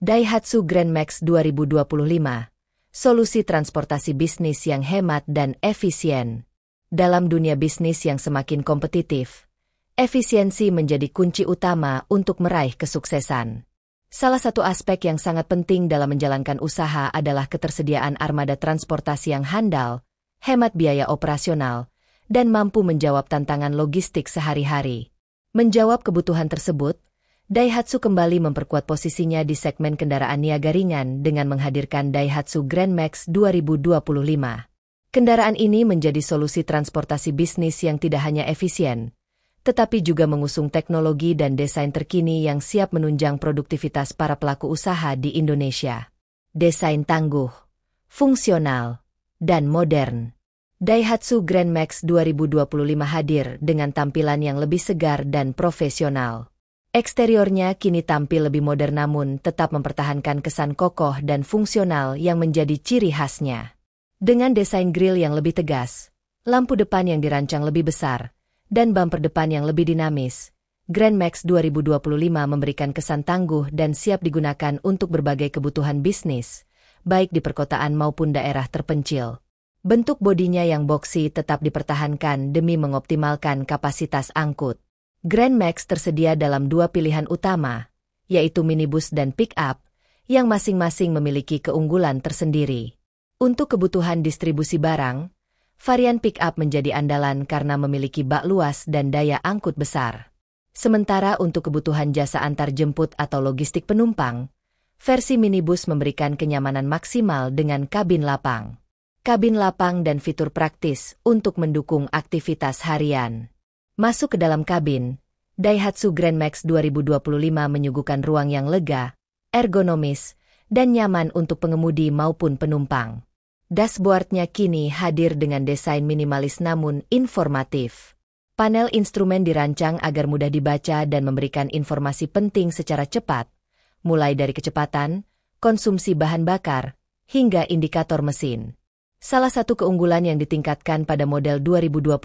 Daihatsu Grand Max 2025, solusi transportasi bisnis yang hemat dan efisien. Dalam dunia bisnis yang semakin kompetitif, efisiensi menjadi kunci utama untuk meraih kesuksesan. Salah satu aspek yang sangat penting dalam menjalankan usaha adalah ketersediaan armada transportasi yang handal, hemat biaya operasional, dan mampu menjawab tantangan logistik sehari-hari. Menjawab kebutuhan tersebut, Daihatsu kembali memperkuat posisinya di segmen kendaraan niaga ringan dengan menghadirkan Daihatsu Grand Max 2025. Kendaraan ini menjadi solusi transportasi bisnis yang tidak hanya efisien, tetapi juga mengusung teknologi dan desain terkini yang siap menunjang produktivitas para pelaku usaha di Indonesia. Desain tangguh, fungsional, dan modern. Daihatsu Grand Max 2025 hadir dengan tampilan yang lebih segar dan profesional. Eksteriornya kini tampil lebih modern namun tetap mempertahankan kesan kokoh dan fungsional yang menjadi ciri khasnya. Dengan desain grill yang lebih tegas, lampu depan yang dirancang lebih besar, dan bumper depan yang lebih dinamis, Grand Max 2025 memberikan kesan tangguh dan siap digunakan untuk berbagai kebutuhan bisnis, baik di perkotaan maupun daerah terpencil. Bentuk bodinya yang boxy tetap dipertahankan demi mengoptimalkan kapasitas angkut. Grand Max tersedia dalam dua pilihan utama, yaitu minibus dan pick-up, yang masing-masing memiliki keunggulan tersendiri. Untuk kebutuhan distribusi barang, varian pick-up menjadi andalan karena memiliki bak luas dan daya angkut besar. Sementara untuk kebutuhan jasa antar jemput atau logistik penumpang, versi minibus memberikan kenyamanan maksimal dengan kabin lapang. Kabin lapang dan fitur praktis untuk mendukung aktivitas harian. Masuk ke dalam kabin, Daihatsu Grand Max 2025 menyuguhkan ruang yang lega, ergonomis, dan nyaman untuk pengemudi maupun penumpang. Dashboardnya kini hadir dengan desain minimalis namun informatif. Panel instrumen dirancang agar mudah dibaca dan memberikan informasi penting secara cepat, mulai dari kecepatan, konsumsi bahan bakar, hingga indikator mesin. Salah satu keunggulan yang ditingkatkan pada model 2025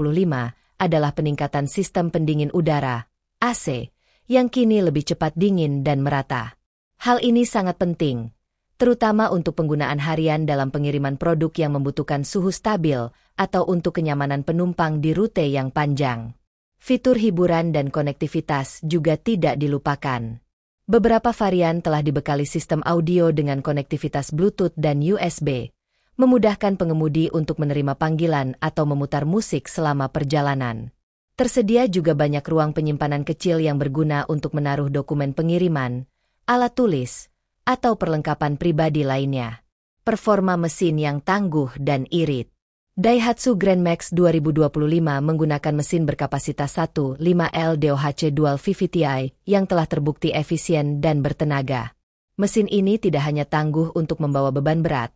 adalah peningkatan sistem pendingin udara, AC, yang kini lebih cepat dingin dan merata. Hal ini sangat penting, terutama untuk penggunaan harian dalam pengiriman produk yang membutuhkan suhu stabil atau untuk kenyamanan penumpang di rute yang panjang. Fitur hiburan dan konektivitas juga tidak dilupakan. Beberapa varian telah dibekali sistem audio dengan konektivitas Bluetooth dan USB, memudahkan pengemudi untuk menerima panggilan atau memutar musik selama perjalanan. Tersedia juga banyak ruang penyimpanan kecil yang berguna untuk menaruh dokumen pengiriman, alat tulis, atau perlengkapan pribadi lainnya. Performa mesin yang tangguh dan irit. Daihatsu Grand Max 2025 menggunakan mesin berkapasitas 1.5L DOHC Dual VVT-i yang telah terbukti efisien dan bertenaga. Mesin ini tidak hanya tangguh untuk membawa beban berat,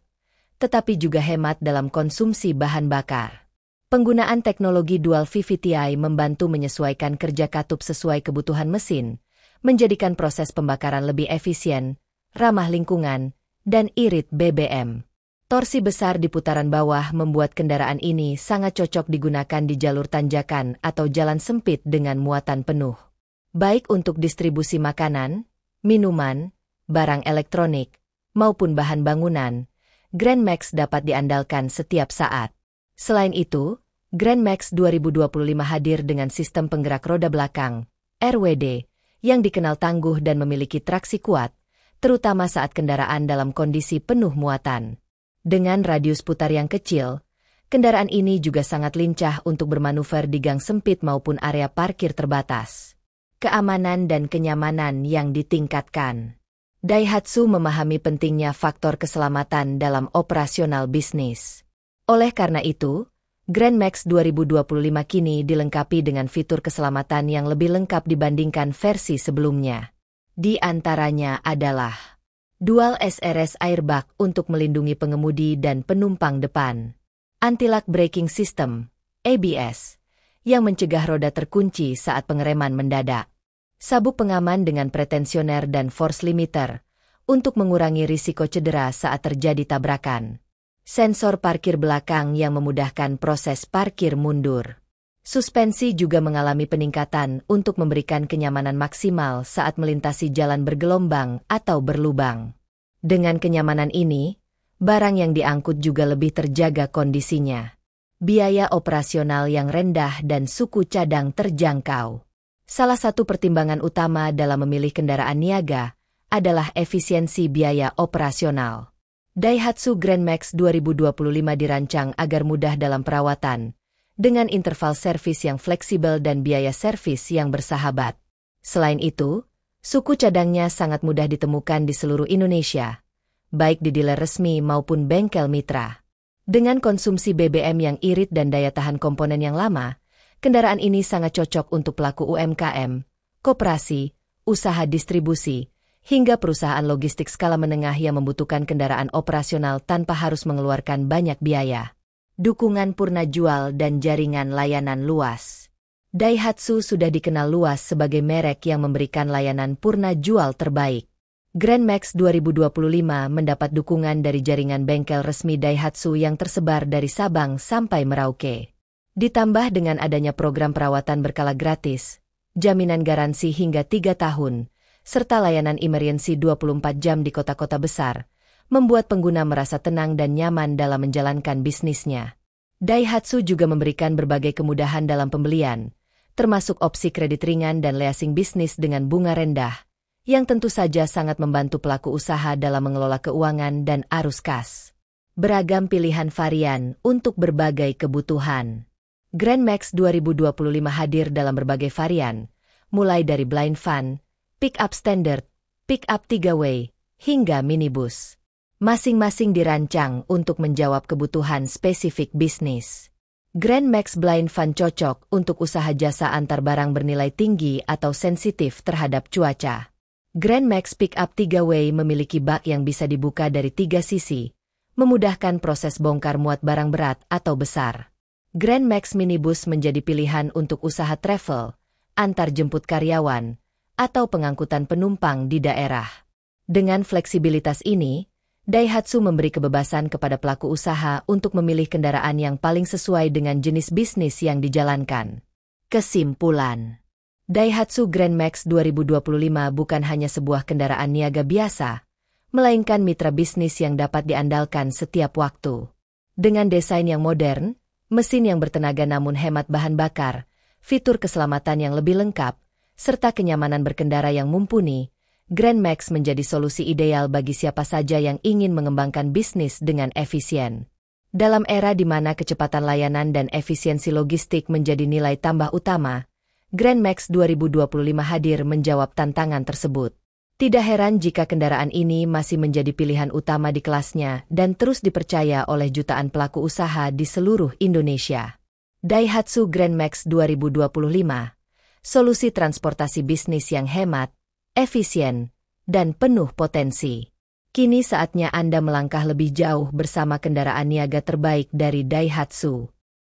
tetapi juga hemat dalam konsumsi bahan bakar. Penggunaan teknologi Dual VVT-i membantu menyesuaikan kerja katup sesuai kebutuhan mesin, menjadikan proses pembakaran lebih efisien, ramah lingkungan, dan irit BBM. Torsi besar di putaran bawah membuat kendaraan ini sangat cocok digunakan di jalur tanjakan atau jalan sempit dengan muatan penuh. Baik untuk distribusi makanan, minuman, barang elektronik, maupun bahan bangunan, Grand Max dapat diandalkan setiap saat. Selain itu, Grand Max 2025 hadir dengan sistem penggerak roda belakang, RWD, yang dikenal tangguh dan memiliki traksi kuat, terutama saat kendaraan dalam kondisi penuh muatan. Dengan radius putar yang kecil, kendaraan ini juga sangat lincah untuk bermanuver di gang sempit maupun area parkir terbatas. Keamanan dan kenyamanan yang ditingkatkan. Daihatsu memahami pentingnya faktor keselamatan dalam operasional bisnis. Oleh karena itu, Grand Max 2025 kini dilengkapi dengan fitur keselamatan yang lebih lengkap dibandingkan versi sebelumnya. Di antaranya adalah Dual SRS Airbag untuk melindungi pengemudi dan penumpang depan, Anti-Lock Braking System, ABS, yang mencegah roda terkunci saat pengereman mendadak, sabuk pengaman dengan pretensioner dan force limiter, untuk mengurangi risiko cedera saat terjadi tabrakan. Sensor parkir belakang yang memudahkan proses parkir mundur. Suspensi juga mengalami peningkatan untuk memberikan kenyamanan maksimal saat melintasi jalan bergelombang atau berlubang. Dengan kenyamanan ini, barang yang diangkut juga lebih terjaga kondisinya. Biaya operasional yang rendah dan suku cadang terjangkau. Salah satu pertimbangan utama dalam memilih kendaraan niaga adalah efisiensi biaya operasional. Daihatsu Grand Max 2025 dirancang agar mudah dalam perawatan, dengan interval servis yang fleksibel dan biaya servis yang bersahabat. Selain itu, suku cadangnya sangat mudah ditemukan di seluruh Indonesia, baik di dealer resmi maupun bengkel mitra. Dengan konsumsi BBM yang irit dan daya tahan komponen yang lama, kendaraan ini sangat cocok untuk pelaku UMKM, koperasi, usaha distribusi, hingga perusahaan logistik skala menengah yang membutuhkan kendaraan operasional tanpa harus mengeluarkan banyak biaya. Dukungan purna jual dan jaringan layanan luas. Daihatsu sudah dikenal luas sebagai merek yang memberikan layanan purna jual terbaik. Grand Max 2025 mendapat dukungan dari jaringan bengkel resmi Daihatsu yang tersebar dari Sabang sampai Merauke. Ditambah dengan adanya program perawatan berkala gratis, jaminan garansi hingga 3 tahun, serta layanan emergency 24 jam di kota-kota besar, membuat pengguna merasa tenang dan nyaman dalam menjalankan bisnisnya. Daihatsu juga memberikan berbagai kemudahan dalam pembelian, termasuk opsi kredit ringan dan leasing bisnis dengan bunga rendah, yang tentu saja sangat membantu pelaku usaha dalam mengelola keuangan dan arus kas. Beragam pilihan varian untuk berbagai kebutuhan. Grand Max 2025 hadir dalam berbagai varian, mulai dari blind van, pick-up standard, pick-up 3-way, hingga minibus. Masing-masing dirancang untuk menjawab kebutuhan spesifik bisnis. Grand Max Blind Van cocok untuk usaha jasa antar barang bernilai tinggi atau sensitif terhadap cuaca. Grand Max Pickup 3-way memiliki bak yang bisa dibuka dari 3 sisi, memudahkan proses bongkar muat barang berat atau besar. Grand Max Minibus menjadi pilihan untuk usaha travel, antar jemput karyawan, atau pengangkutan penumpang di daerah. Dengan fleksibilitas ini, Daihatsu memberi kebebasan kepada pelaku usaha untuk memilih kendaraan yang paling sesuai dengan jenis bisnis yang dijalankan. Kesimpulan, Daihatsu Grand Max 2025 bukan hanya sebuah kendaraan niaga biasa, melainkan mitra bisnis yang dapat diandalkan setiap waktu. Dengan desain yang modern, mesin yang bertenaga namun hemat bahan bakar, fitur keselamatan yang lebih lengkap, serta kenyamanan berkendara yang mumpuni, Grand Max menjadi solusi ideal bagi siapa saja yang ingin mengembangkan bisnis dengan efisien. Dalam era di mana kecepatan layanan dan efisiensi logistik menjadi nilai tambah utama, Grand Max 2025 hadir menjawab tantangan tersebut. Tidak heran jika kendaraan ini masih menjadi pilihan utama di kelasnya dan terus dipercaya oleh jutaan pelaku usaha di seluruh Indonesia. Daihatsu Grand Max 2025, solusi transportasi bisnis yang hemat, efisien, dan penuh potensi. Kini saatnya Anda melangkah lebih jauh bersama kendaraan niaga terbaik dari Daihatsu.